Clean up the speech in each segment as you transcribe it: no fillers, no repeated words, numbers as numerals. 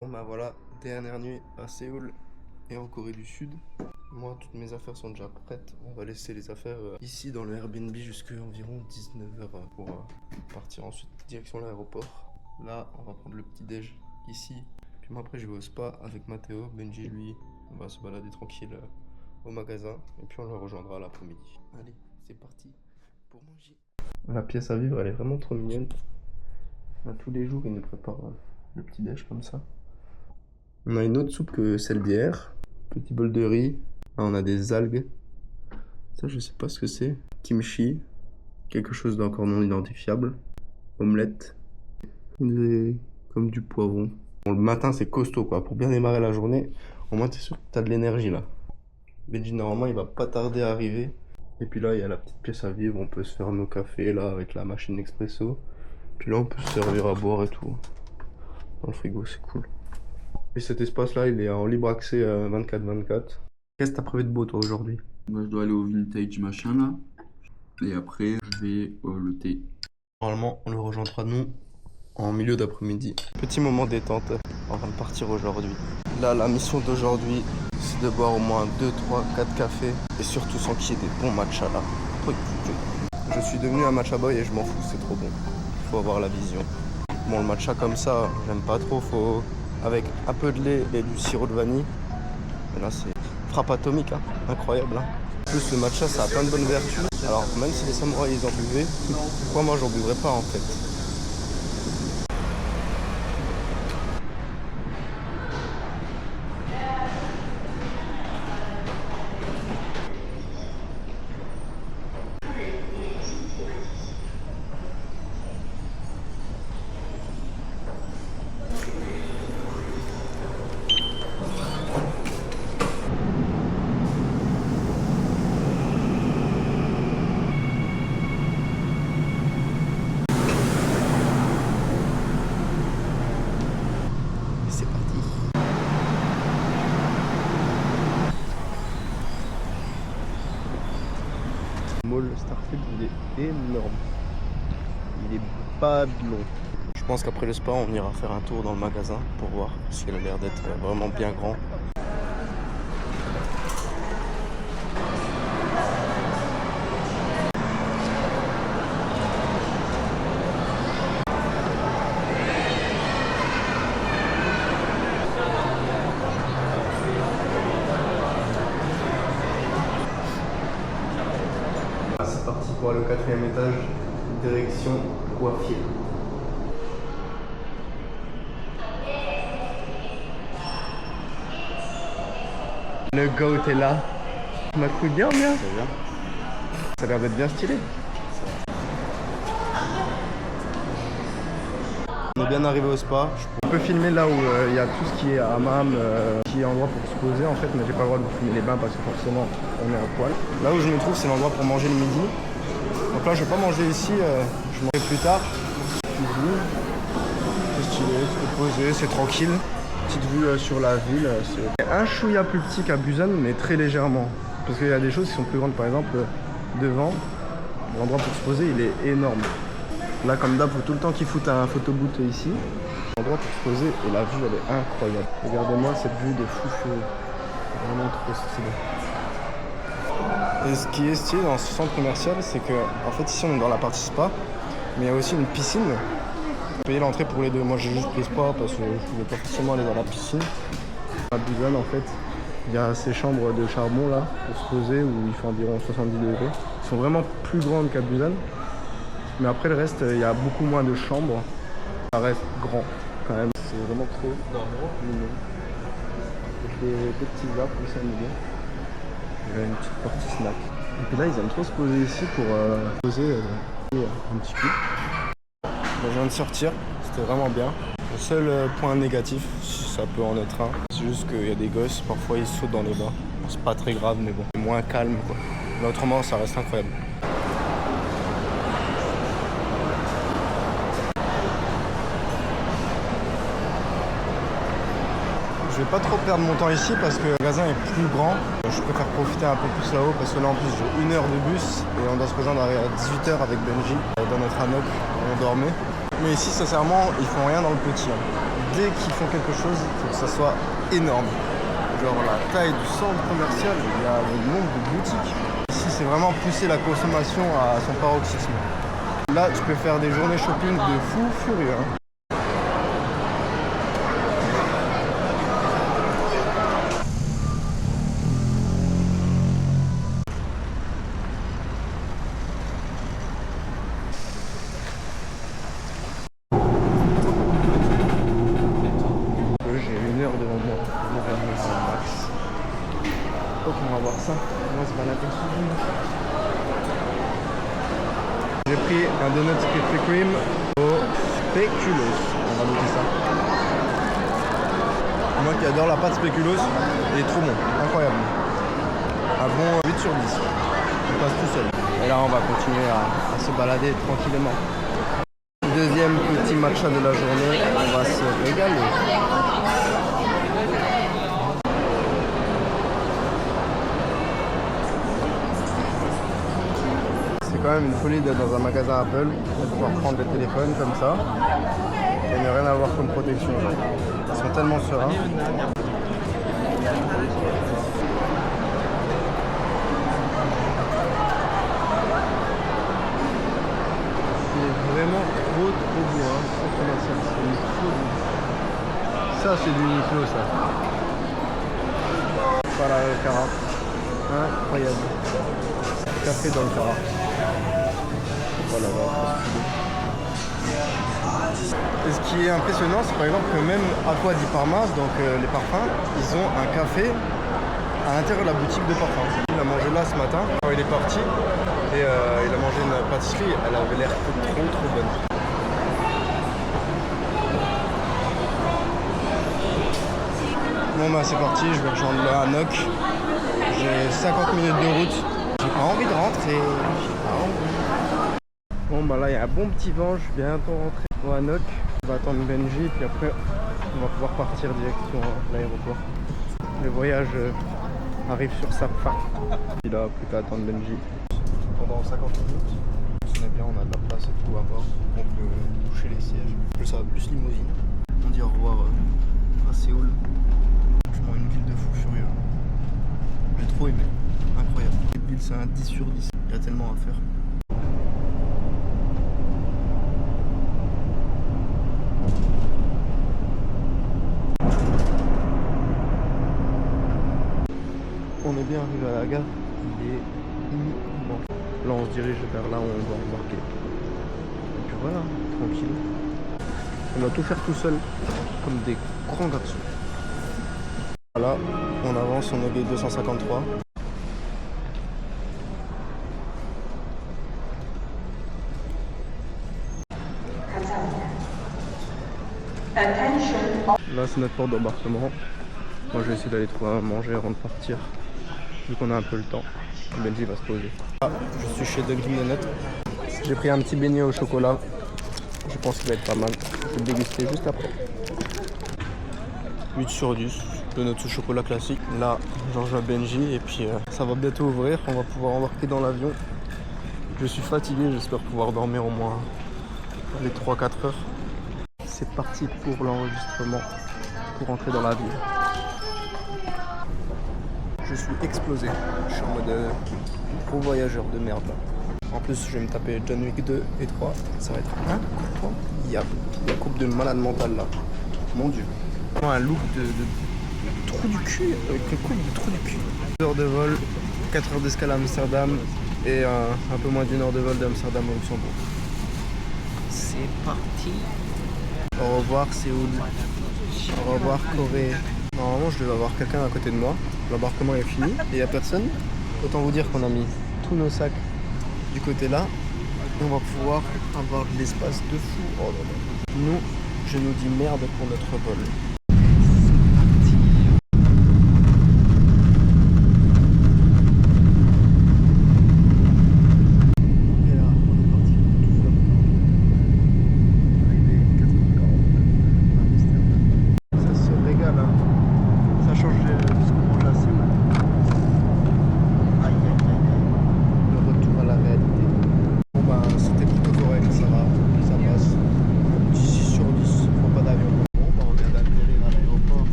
Bon bah voilà, dernière nuit à Séoul et en Corée du Sud. Moi, toutes mes affaires sont déjà prêtes. On va laisser les affaires ici dans le Airbnb jusqu'à environ 19h pour partir ensuite direction l'aéroport. Là, on va prendre le petit déj ici. Puis moi après je vais au spa avec Mathéo. Benji lui, on va se balader tranquille au magasin. Et puis on le rejoindra l'après-midi. Allez, c'est parti pour manger. La pièce à vivre, elle est vraiment trop mignonne. Là, tous les jours, il nous prépare le petit déj comme ça. On a une autre soupe que celle d'hier. Petit bol de riz. Là, on a des algues. Ça, je sais pas ce que c'est. Kimchi. Quelque chose d'encore non identifiable. Omelette. Comme du poivron. Bon, le matin, c'est costaud, quoi. Pour bien démarrer la journée, au moins, t'es sûr que t'as de l'énergie, là. Benji, normalement, il va pas tarder à arriver. Et puis là, il y a la petite pièce à vivre. On peut se faire nos cafés, là, avec la machine expresso. Puis là, on peut se servir à boire et tout. Dans le frigo, c'est cool. Et cet espace-là, il est en libre accès 24/24. Qu'est-ce que t'as prévu de beau, toi, aujourd'hui? Moi, je dois aller au vintage machin là. Et après, je vais au thé. Normalement, on le rejoindra nous en milieu d'après-midi. Petit moment détente avant de partir aujourd'hui. Là, la mission d'aujourd'hui, c'est de boire au moins 2, 3, 4 cafés. Et surtout sans qu'il y ait des bons matchas là. Je suis devenu un matcha boy et je m'en fous, c'est trop bon. Il faut avoir la vision. Bon, le matcha comme ça, j'aime pas trop. Faut avec un peu de lait et du sirop de vanille. Et là, c'est frappe atomique, hein. Incroyable. Hein. En plus, le matcha, ça a plein de bonnes vertus. Alors, même si les samouraïs ils en buvaient, pourquoi moi j'en buvrais pas en fait? C'est parti. Le mall Starfield, il est énorme. Il est pas long. Je pense qu'après le spa, on ira faire un tour dans le magasin pour voir parce qu'il a l'air d'être vraiment bien grand. C'est parti pour le 4e étage, direction coiffure. Le goat est là. Tu m'as trouvé bien. C'est bien. Ça a l'air d'être bien stylé. On est bien arrivé au spa. On peut filmer là où il y a tout ce qui est hammam, qui est endroit pour se poser en fait, mais j'ai pas le droit de vous filmer les bains parce que forcément on est à poil. Là où je me trouve, c'est l'endroit pour manger le midi. Donc là, je vais pas manger ici, je mangerai plus tard. C'est stylé, tu peux te poser, c'est tranquille. Petite vue sur la ville. C'est un chouïa plus petit qu'à Busan, mais très légèrement. Parce qu'il y a des choses qui sont plus grandes, par exemple devant, l'endroit pour se poser, il est énorme. Là, comme d'hab, faut tout le temps qu'il foute un photoboot ici. L'endroit pour se poser et la vue, elle est incroyable. Regardez-moi cette vue de fou furieux. Vraiment trop stylé. Et ce qui est stylé dans ce centre commercial, c'est que, en fait, ici on est dans la partie spa, mais il y a aussi une piscine. On peut payer l'entrée pour les deux. Moi, j'ai juste pris spa parce que je pouvais pas forcément aller dans la piscine. À Busan, en fait, il y a ces chambres de charbon là pour se poser où il fait environ 70 degrés. Elles sont vraiment plus grandes qu'à Busan. Mais après le reste, il y a beaucoup moins de chambres. Ça reste grand quand même. C'est vraiment trop mignon. Avec des petits arbres comme ça, mignon. Il y a une petite partie snack. Et puis là, ils aiment trop se poser ici pour poser un petit coup. Je viens de sortir, c'était vraiment bien. Le seul point négatif, si ça peut en être un, c'est juste qu'il y a des gosses, parfois ils sautent dans les bains. C'est pas très grave, mais bon, c'est moins calme quoi. Mais autrement, ça reste incroyable. Je vais pas trop perdre mon temps ici parce que le magasin est plus grand. Je préfère profiter un peu plus là-haut parce que là en plus j'ai 1 heure de bus et on doit se rejoindre à 18h avec Benji dans notre hammock où on dormait. Mais ici sincèrement ils font rien dans le petit. dès qu'ils font quelque chose, il faut que ça soit énorme. Genre la taille du centre commercial, il y a le nombre de boutiques. Ici, c'est vraiment pousser la consommation à son paroxysme. Là, tu peux faire des journées shopping de fou furieux. Hein. J'ai 1 heure devant moi. Max. Donc on va voir ça. On va se balader. J'ai pris un donut Krispy Kreme au spéculoos. On va noter ça. Moi qui adore la pâte spéculoos, il est trop bon, incroyable. Un bon 8 sur 10. On passe tout seul. Et là on va continuer à se balader tranquillement. Deuxième petit matcha de la journée, on va se régaler. C'est quand même une folie d'être dans un magasin Apple, de pouvoir prendre le téléphone comme ça et ne rien avoir comme protection. Ils sont tellement sereins. C'est vraiment trop beau, hein. C'est une folie. Ça c'est du Uniqlo ça. Voilà le Cara. Incroyable. Café dans le Cara. Voilà, et ce qui est impressionnant, c'est par exemple que même Acqua di Parma, donc les parfums, ils ont un café à l'intérieur de la boutique de parfums. Il a mangé là ce matin, quand il est parti, et il a mangé une pâtisserie, elle avait l'air trop bonne. Bon bah c'est parti, je vais rejoindre le Hanok. J'ai 50 minutes de route. J'ai pas envie de rentrer. Bon bah là il y a un bon petit vent, je vais bientôt rentrer au Hanok. On va attendre Benji puis après on va pouvoir partir direction l'aéroport. Le voyage arrive sur sa fin. Il a plus qu'à attendre Benji. Pendant 50 minutes, on est bien, on a de la place et tout à bord. On peut boucher les sièges. Ça va plus limousine. On dit au revoir à Séoul. Franchement une ville de fou furieux. J'ai trop aimé. Incroyable. Cette ville c'est un 10 sur 10. Il y a tellement à faire. On est bien arrivé à la gare, il est immense. Là on se dirige vers là où on doit embarquer. Et puis voilà, tranquille. On doit tout faire tout seul, comme des grands garçons. Voilà, on avance, on est les 253. Là c'est notre porte d'embarquement. Moi je vais essayer d'aller trouver à manger avant de partir, vu qu'on a un peu le temps. Benji va se poser. Ah, je suis chez Dunkin Donuts. J'ai pris un petit beignet au chocolat. Je pense qu'il va être pas mal. Je vais le déguster juste après. 8 sur 10, donuts au chocolat classique. Là, j'en rejoins Benji et puis ça va bientôt ouvrir. On va pouvoir embarquer dans l'avion. Je suis fatigué, j'espère pouvoir dormir au moins les 3-4 heures. C'est parti pour l'enregistrement, pour entrer dans la ville. Je suis explosé. Je suis en mode gros voyageur de merde là. En plus, je vais me taper John Wick 2 et 3. Ça va être incroyable. Il y a coupe de malade mental là. Mon dieu. Un look de trou du cul avec une coupe de trou du cul. 2 heures de vol, 4 heures d'escale à Amsterdam et un peu moins d'1 heure de vol d'Amsterdam au Luxembourg. C'est parti. Au revoir Séoul. Au revoir Corée. Normalement je devais avoir quelqu'un à côté de moi. L'embarquement est fini et il n'y a personne. Autant vous dire qu'on a mis tous nos sacs du côté là. Et on va pouvoir avoir de l'espace de fou. Oh là là. Nous, je nous dis merde pour notre vol.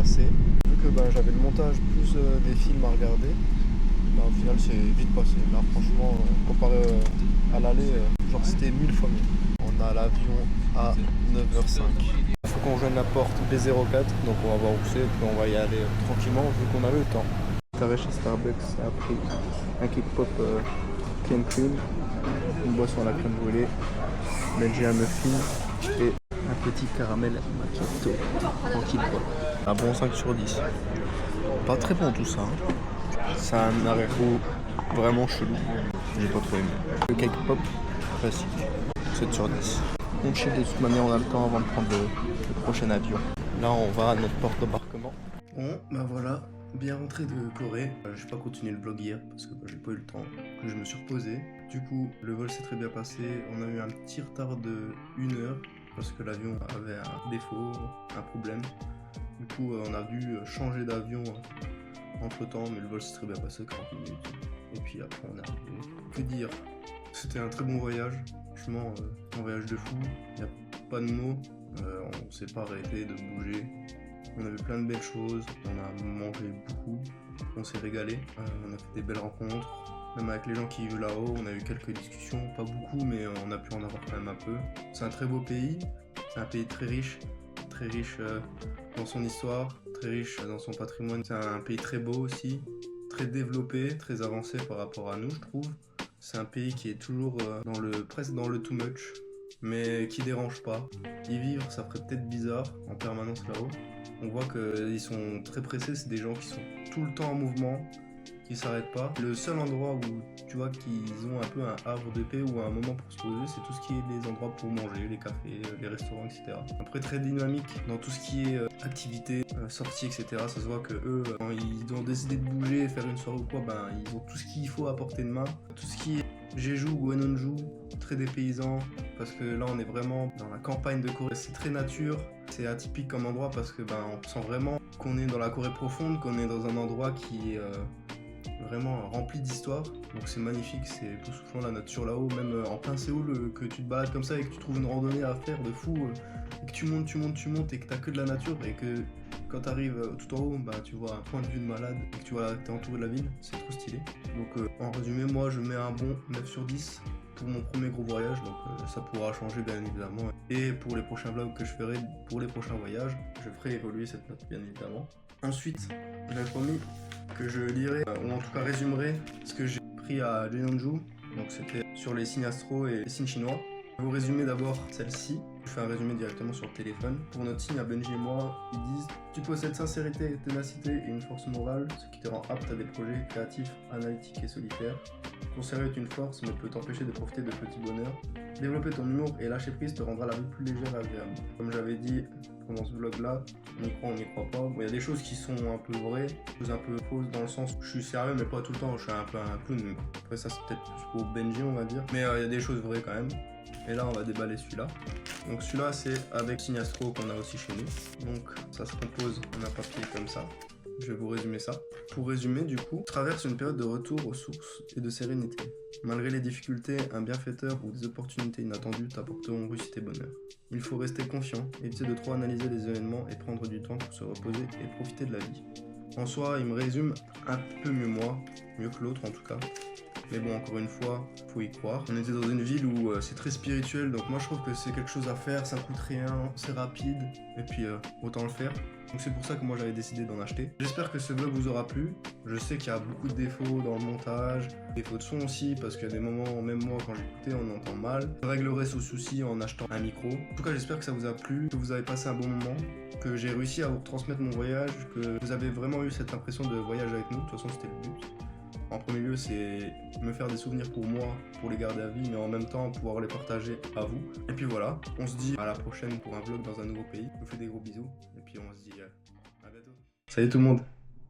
passé. Vu que j'avais le montage plus des films à regarder, au final c'est vite passé. Là franchement, comparé à l'aller, genre c'était 1000 fois mieux. On a l'avion à 9h05. Il faut qu'on rejoigne la porte B04, donc on va voir où c'est, puis on va y aller tranquillement vu qu'on a le temps. T'arrêtes chez Starbucks, a pris un kick pop clean cream, une boisson à la crème brûlée, Belgian muffin et un petit caramel macchiato tranquille quoi. Un bon 5 sur 10. Pas très bon tout ça. C'est un arrière-goût vraiment chelou. J'ai pas trop aimé. Le cake pop classique, 7 sur 10. On chill de toute manière, on a le temps avant de prendre le prochain avion. Là on va à notre porte d'embarquement. Bon voilà, bien rentré de Corée. J'ai pas continué le vlog hier parce que j'ai pas eu le temps, que je me suis reposé. Du coup le vol s'est très bien passé. On a eu un petit retard de 1 heure parce que l'avion avait un défaut, un problème. Du coup on a dû changer d'avion entre temps, mais le vol s'est très bien passé, 40 minutes. Et puis après on est arrivé. Que dire, c'était un très bon voyage, franchement un voyage de fou, il n'y a pas de mots, on s'est pas arrêté de bouger. On a vu plein de belles choses, on a mangé beaucoup, on s'est régalé, on a fait des belles rencontres. Même avec les gens qui vivent là-haut, on a eu quelques discussions, pas beaucoup, mais on a pu en avoir quand même un peu. C'est un très beau pays, c'est un pays très riche dans son histoire, très riche dans son patrimoine. C'est un pays très beau aussi, très développé, très avancé par rapport à nous, je trouve. C'est un pays qui est toujours presque dans le too much, mais qui dérange pas. Y vivre, ça ferait peut-être bizarre en permanence là-haut. On voit qu'ils sont très pressés, c'est des gens qui sont tout le temps en mouvement, qui s'arrêtent pas. Le seul endroit où tu vois qu'ils ont un peu un havre de paix ou un moment pour se poser, c'est tout ce qui est les endroits pour manger, les cafés, les restaurants, etc. Après, très dynamique dans tout ce qui est activités, sorties, etc. Ça se voit que eux, quand ils ont décidé de bouger et faire une soirée ou quoi, ils ont tout ce qu'il faut à portée de main. Tout ce qui est Jeju ou Gwangju, très dépaysant, parce que là on est vraiment dans la campagne de Corée. C'est très nature, c'est atypique comme endroit parce que on sent vraiment qu'on est dans la Corée profonde, qu'on est dans un endroit qui est vraiment rempli d'histoire, donc c'est magnifique, c'est époustouflant la nature là-haut, même en plein Séoul, que tu te balades comme ça et que tu trouves une randonnée à faire de fou, et que tu montes et que t'as que de la nature, et que quand t'arrives tout en haut, tu vois un point de vue de malade, et que tu vois t'es entouré de la ville, c'est trop stylé. Donc en résumé, moi je mets un bon 9 sur 10 pour mon premier gros voyage, donc ça pourra changer bien évidemment, et pour les prochains vlogs que je ferai pour les prochains voyages, je ferai évoluer cette note bien évidemment. Ensuite, j'avais promis que je lirai, ou en tout cas résumerai ce que j'ai pris à Jeonju, donc c'était sur les signes astro et les signes chinois. Je vais vous résumer d'abord celle-ci. Je fais un résumé directement sur le téléphone. Pour notre signe, à Benji et moi, ils disent « Tu possèdes sincérité, ténacité et une force morale, ce qui te rend apte à des projets créatifs, analytiques et solitaires. Ton sérieux est une force, mais peut t'empêcher de profiter de petits bonheurs. Développer ton humour et lâcher prise te rendra la vie plus légère et agréable. » Comme j'avais dit pendant ce vlog-là, on y croit, on n'y croit pas. Bon, il y a des choses qui sont un peu vraies, des choses un peu fausses dans le sens où je suis sérieux, mais pas tout le temps, je suis un peu un clown. Après ça, c'est peut-être plus pour Benji, on va dire. Mais il y a des choses vraies quand même. Et là, on va déballer celui-là. Donc celui-là, c'est avec signe astro qu'on a aussi chez nous. Donc ça se compose en un papier comme ça. Je vais vous résumer ça. Pour résumer, du coup, traverse une période de retour aux sources et de sérénité. Malgré les difficultés, un bienfaiteur ou des opportunités inattendues t'apporteront réussite et bonheur. Il faut rester confiant, éviter de trop analyser les événements et prendre du temps pour se reposer et profiter de la vie. En soi, il me résume un peu mieux moi, mieux que l'autre en tout cas. Mais bon, encore une fois, faut y croire. On était dans une ville où c'est très spirituel, donc moi je trouve que c'est quelque chose à faire, ça coûte rien, c'est rapide, et puis autant le faire. Donc c'est pour ça que moi j'avais décidé d'en acheter. J'espère que ce vlog vous aura plu. Je sais qu'il y a beaucoup de défauts dans le montage, défauts de son aussi, parce qu'il y a des moments, même moi quand j'écoutais, on entend mal. Je réglerai ce souci en achetant un micro. En tout cas, j'espère que ça vous a plu, que vous avez passé un bon moment, que j'ai réussi à vous transmettre mon voyage, que vous avez vraiment eu cette impression de voyage avec nous. De toute façon, c'était le but. En premier lieu, c'est me faire des souvenirs pour moi, pour les garder à vie, mais en même temps pouvoir les partager à vous. Et puis voilà, on se dit à la prochaine pour un vlog dans un nouveau pays. Je vous fais des gros bisous, et puis on se dit à bientôt. Salut tout le monde!